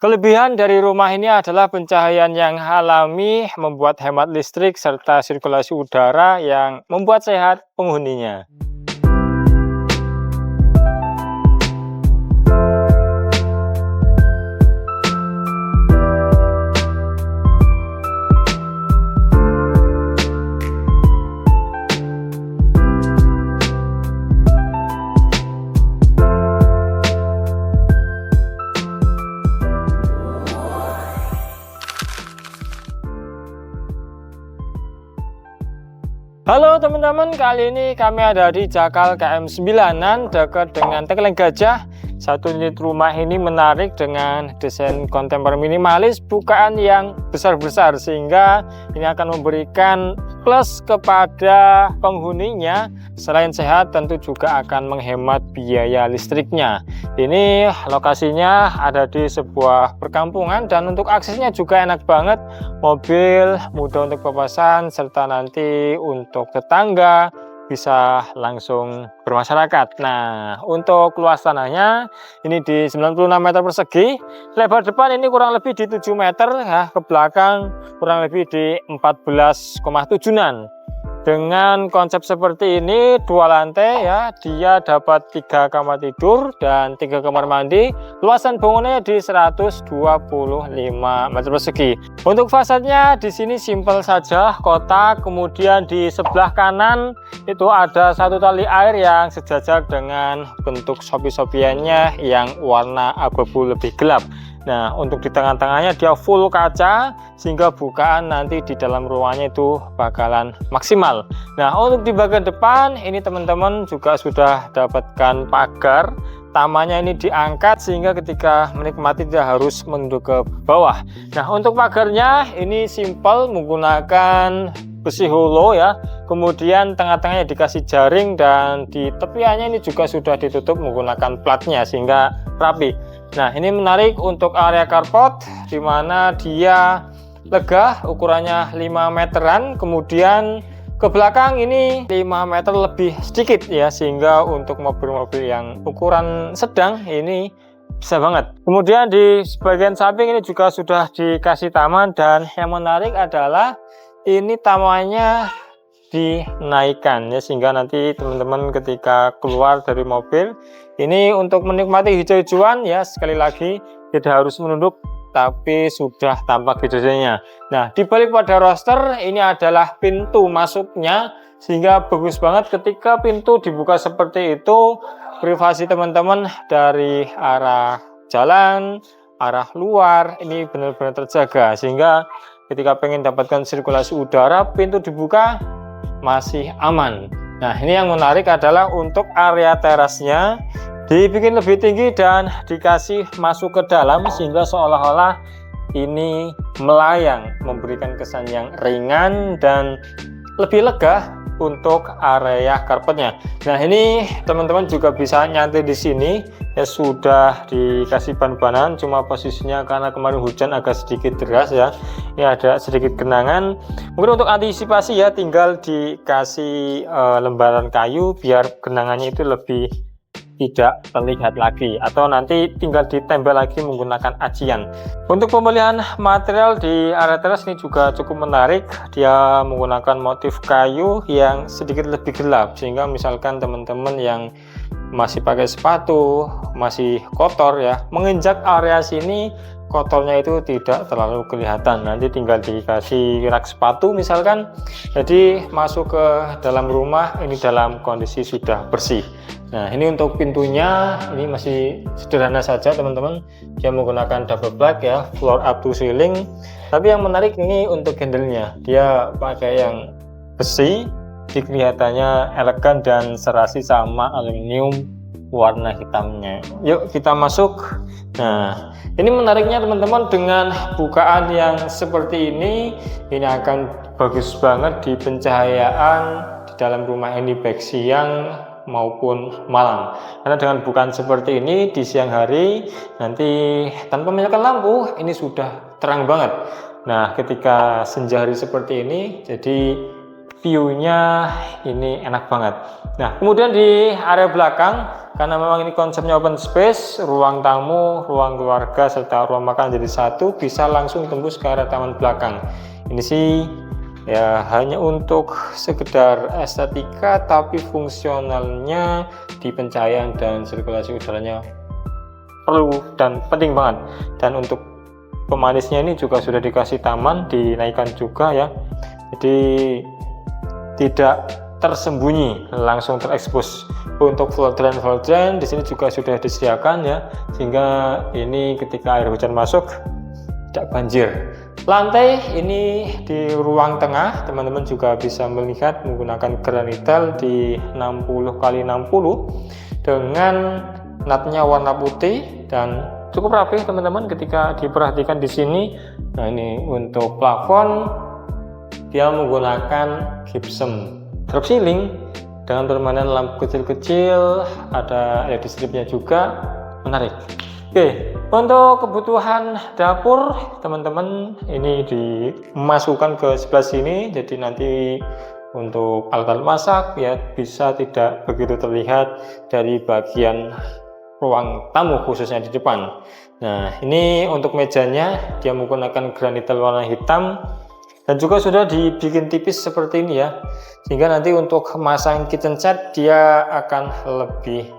Kelebihan dari rumah ini adalah pencahayaan yang alami, membuat hemat listrik, serta sirkulasi udara yang membuat sehat penghuninya. Halo teman-teman, kali ini kami ada di Jakal KM 9-an dekat dengan Tengkleng Gajah. Satu unit rumah ini menarik dengan desain kontemporer minimalis, bukaan yang besar-besar, sehingga ini akan memberikan plus kepada penghuninya. Selain sehat, tentu juga akan menghemat biaya listriknya. Ini lokasinya ada di sebuah perkampungan dan untuk aksesnya juga enak banget. Mobil mudah untuk papasan, serta nanti untuk tetangga bisa langsung bermasyarakat. Nah, untuk luas tanahnya ini di 96 meter persegi, lebar depan ini kurang lebih di 7 meter ya, ke belakang kurang lebih di 14,7-an. Dengan konsep seperti ini, 2 lantai ya, dia dapat 3 kamar tidur dan 3 kamar mandi. Luasan bangunannya di 125 meter persegi. Untuk fasadnya di sini simpel saja, kotak. Kemudian di sebelah kanan itu ada satu tali air yang sejajar dengan bentuk sopi-sopiannya yang warna abu-abu lebih gelap. Nah, untuk di tengah-tengahnya dia full kaca, sehingga bukaan nanti di dalam ruangannya itu bakalan maksimal. Nah, untuk di bagian depan ini teman-teman juga sudah dapatkan pagar. Tamanya ini diangkat sehingga ketika menikmati tidak harus menunduk ke bawah. Nah, untuk pagarnya ini simpel menggunakan besi holo ya. Kemudian tengah-tengahnya dikasih jaring dan di tepiannya ini juga sudah ditutup menggunakan platnya sehingga rapi. Nah, ini menarik untuk area carport di mana dia lega, ukurannya 5 meteran. Kemudian ke belakang ini 5 meter lebih sedikit ya, sehingga untuk mobil-mobil yang ukuran sedang ini bisa banget. Kemudian di bagian samping ini juga sudah dikasih taman, dan yang menarik adalah ini tamannya dinaikkan ya, sehingga nanti teman-teman ketika keluar dari mobil ini untuk menikmati hijau-hijauan ya, sekali lagi tidak harus menunduk tapi sudah tampak hijau-hijaunya. Nah, di balik pada roster ini adalah pintu masuknya, sehingga bagus banget ketika pintu dibuka seperti itu. Privasi teman-teman dari arah jalan, arah luar ini benar-benar terjaga, sehingga ketika pengen dapatkan sirkulasi udara, pintu dibuka masih aman. Nah, ini yang menarik adalah untuk area terasnya dibikin lebih tinggi dan dikasih masuk ke dalam, sehingga seolah-olah ini melayang, memberikan kesan yang ringan dan lebih lega untuk area karpetnya. Nah, ini teman-teman juga bisa nyantai di sini ya, sudah dikasih ban-banan, cuma posisinya karena kemarin hujan agak sedikit deras ya, ini ada sedikit genangan. Mungkin untuk antisipasi ya, tinggal dikasih lembaran kayu biar genangannya itu lebih tidak terlihat lagi, atau nanti tinggal ditempel lagi menggunakan acian. Untuk pemilihan material di area teras ini juga cukup menarik. Dia menggunakan motif kayu yang sedikit lebih gelap, sehingga misalkan teman-teman yang masih pakai sepatu, masih kotor ya, menginjak area sini kotornya itu tidak terlalu kelihatan. Nanti tinggal dikasih rak sepatu misalkan, jadi masuk ke dalam rumah ini dalam kondisi sudah bersih. Nah, ini untuk pintunya ini masih sederhana saja teman-teman, dia menggunakan double black ya, floor up to ceiling. Tapi yang menarik ini untuk handle-nya, dia pakai yang besi, kelihatannya elegan dan serasi sama aluminium warna hitamnya. Yuk kita masuk. Nah, ini menariknya teman-teman, dengan bukaan yang seperti ini akan bagus banget di pencahayaan di dalam rumah ini, baik siang maupun malam. Karena dengan bukaan seperti ini di siang hari nanti tanpa menyalakan lampu ini sudah terang banget. Nah, ketika senja hari seperti ini, jadi view-nya ini enak banget. Nah, kemudian di area belakang, karena memang ini konsepnya open space, ruang tamu, ruang keluarga, serta ruang makan jadi satu, bisa langsung tembus ke area taman belakang. Ini sih ya hanya untuk sekedar estetika, tapi fungsionalnya di pencahayaan dan sirkulasi udaranya perlu dan penting banget. Dan untuk pemanisnya ini juga sudah dikasih taman, dinaikkan juga ya, jadi tidak tersembunyi, langsung terekspos. Untuk floor drain di sini juga sudah disediakan ya, sehingga ini ketika air hujan masuk tidak banjir. Lantai ini di ruang tengah, teman-teman juga bisa melihat menggunakan granitel di 60 x 60 dengan natnya warna putih dan cukup rapi teman-teman ketika diperhatikan di sini. Nah, ini untuk plafon dia menggunakan gypsum drop ceiling dengan permainan lampu kecil-kecil, ada LED stripnya juga, menarik. Oke, untuk kebutuhan dapur teman-teman ini dimasukkan ke sebelah sini, jadi nanti untuk alat-alat masak ya bisa tidak begitu terlihat dari bagian ruang tamu khususnya di depan. Nah, ini untuk mejanya dia menggunakan granitel warna hitam dan juga sudah dibikin tipis seperti ini ya, sehingga nanti untuk memasang kitchen set dia akan lebih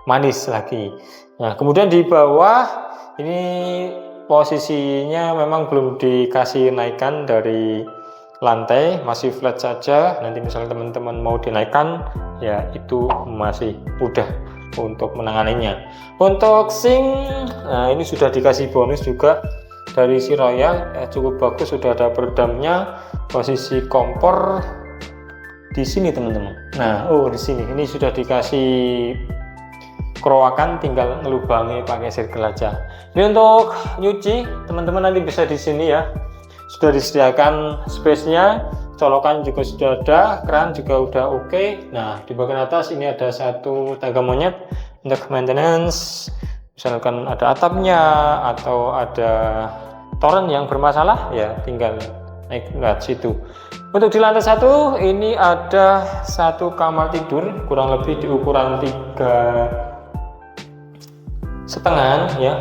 manis lagi. Nah, kemudian di bawah ini posisinya memang belum dikasih naikkan dari lantai, masih flat saja. Nanti misalnya teman-teman mau dinaikkan ya itu masih mudah untuk menanganinya. Untuk sink, nah ini sudah dikasih bonus juga dari si Royal, cukup bagus, sudah ada peredamnya. Posisi kompor di sini teman-teman. Nah, di sini ini sudah dikasih kerowakan, tinggal ngelubangi pakai sirkel aja. Ini untuk nyuci teman-teman nanti bisa di sini ya. Sudah disediakan space-nya, colokan juga sudah ada, keran juga udah oke. Nah, di bagian atas ini ada satu tangga monyet untuk maintenance. Misalkan ada atapnya atau ada toren yang bermasalah ya tinggal naik ke situ. Untuk di lantai satu ini ada satu kamar tidur kurang lebih di ukuran 3,5 ya,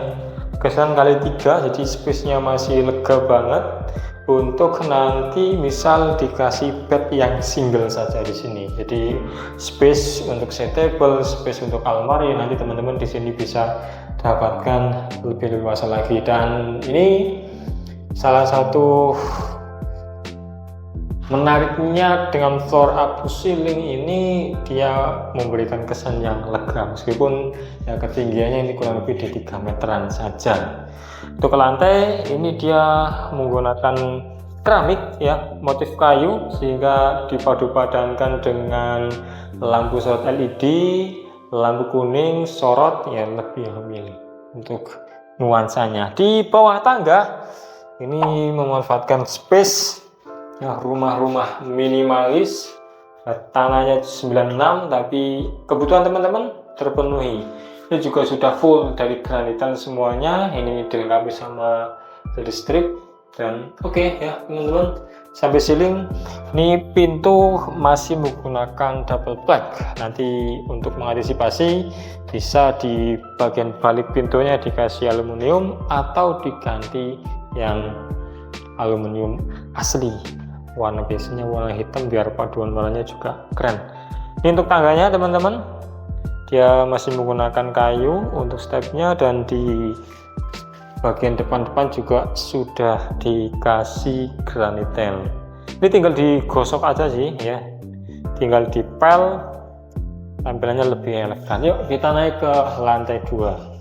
3x3, jadi space-nya masih lega banget. Untuk nanti misal dikasih bed yang single saja di sini, jadi space untuk settable, space untuk almari nanti teman-teman di sini bisa dapatkan lebih luas lagi. Dan ini salah satu menariknya dengan floor up ceiling ini, dia memberikan kesan yang lega meskipun ya ketinggiannya ini kurang lebih di 3 meteran saja. Untuk ke lantai ini dia menggunakan keramik ya, motif kayu, sehingga dipadu-padankan dengan lampu sorot LED, lampu kuning sorot ya, lebih memilih untuk nuansanya. Di bawah tangga ini memanfaatkan space ya, rumah-rumah minimalis, tanahnya 96 tapi kebutuhan teman-teman terpenuhi. Ini juga sudah full dari granitan semuanya, ini dilengkapi sama dari strip dan oke ya teman-teman. Sampai ceiling ini pintu masih menggunakan double black. Nanti untuk mengantisipasi bisa di bagian balik pintunya dikasih aluminium atau diganti yang aluminium asli, warna biasanya warna hitam biar paduan warnanya juga keren. Ini untuk tangganya teman-teman, dia masih menggunakan kayu untuk stepnya, dan di bagian depan-depan juga sudah dikasih granitel. Ini tinggal digosok aja sih ya, tinggal dipel, tampilannya lebih elegan. Yuk kita naik ke lantai 2.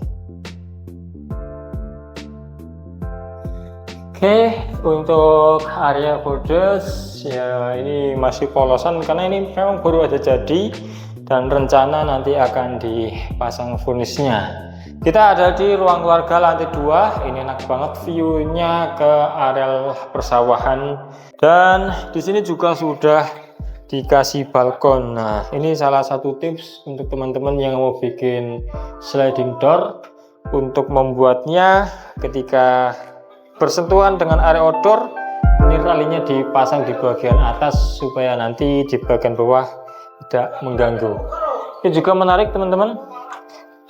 Oke, untuk area bordes ya ini masih polosan karena ini memang baru aja jadi dan rencana nanti akan dipasang furnisnya. Kita ada di ruang keluarga lantai 2. Ini enak banget view-nya ke areal persawahan, dan di sini juga sudah dikasih balkon. Nah, ini salah satu tips untuk teman-teman yang mau bikin sliding door. Untuk membuatnya ketika bersentuhan dengan area outdoor Ini ralinya dipasang di bagian atas supaya nanti di bagian bawah tidak mengganggu. Ini juga menarik teman-teman,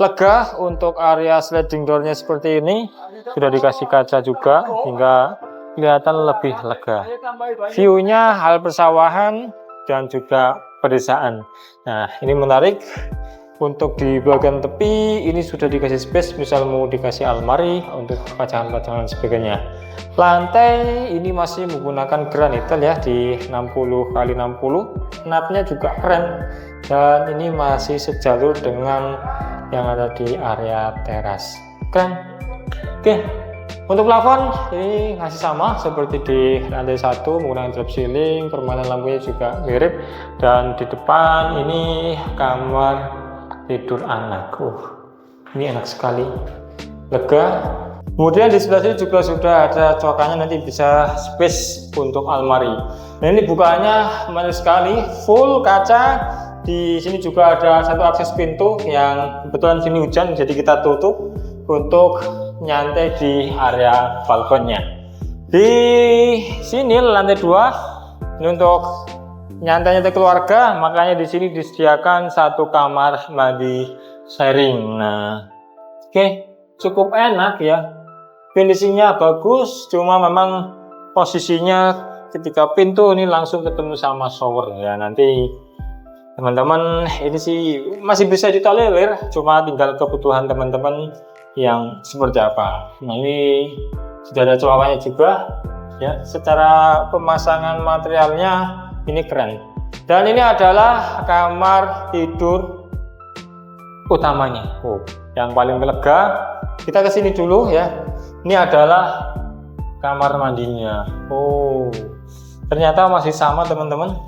lega untuk area sliding doornya seperti ini, sudah dikasih kaca juga hingga kelihatan lebih lega. View-nya hal persawahan dan juga pedesaan. Nah, ini menarik. Untuk di bagian tepi ini sudah dikasih space, misal mau dikasih almari untuk pajangan-pajangan sebagainya. Lantai ini masih menggunakan granitel ya, di 60x60. Natnya juga keren dan ini masih sejalur dengan yang ada di area teras. Keren. Oke, untuk plafon ini masih sama seperti di lantai 1 menggunakan drop ceiling, permainan lampunya juga mirip, dan di depan ini kamar tidur anak. Ini enak sekali, lega. Kemudian di sebelah sini juga sudah ada colokannya, nanti bisa space untuk almari. Nah, ini bukaannya menarik sekali, full kaca. Di sini juga ada satu akses pintu yang kebetulan sini hujan, jadi kita tutup untuk nyantai di area balkonnya. Di sini lantai 2 ini untuk nyantai keluarga, makanya di sini disediakan satu kamar mandi sharing. Nah, oke, cukup enak ya. Finishingnya bagus, cuma memang posisinya ketika pintu ini langsung ketemu sama shower ya. Nanti teman-teman ini sih masih bisa ditolerir, cuma tinggal kebutuhan teman-teman yang seperti apa. Nah, ini sudah ada colokannya juga ya. Secara pemasangan materialnya ini keren, dan ini adalah kamar tidur utamanya. Yang paling lega, kita kesini dulu ya. Ini adalah kamar mandinya. Ternyata masih sama teman-teman.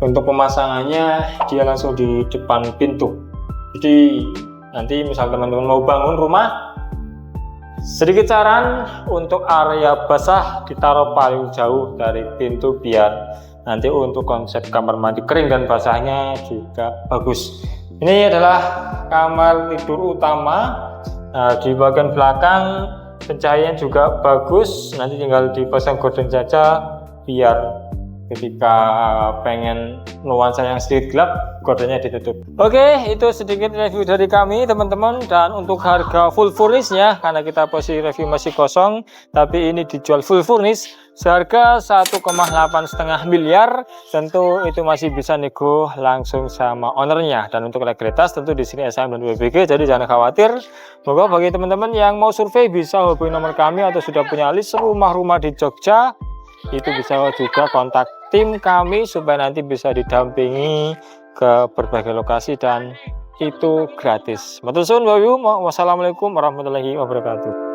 Untuk pemasangannya dia langsung di depan pintu. Jadi nanti misal teman-teman mau bangun rumah, sedikit saran untuk area basah ditaruh paling jauh dari pintu biar nanti untuk konsep kamar mandi kering dan basahnya juga bagus. Ini adalah kamar tidur utama. Nah, di bagian belakang pencahayaan juga bagus, nanti tinggal dipasang gorden saja biar ketika pengen nuansa yang sedikit gelap, gordennya ditutup. Oke, itu sedikit review dari kami teman-teman. Dan untuk harga full furnish ya, karena kita posisi review masih kosong, tapi ini dijual full furnish seharga 1,8 miliar. Tentu itu masih bisa nego langsung sama ownernya. Dan untuk legalitas tentu di sini SM dan WBG, jadi jangan khawatir. Moga bagi teman-teman yang mau survei bisa hubungi nomor kami, atau sudah punya list rumah-rumah di Jogja, itu bisa juga kontak tim kami supaya nanti bisa didampingi ke berbagai lokasi dan itu gratis. Matur suwun, wassalamualaikum warahmatullahi wabarakatuh.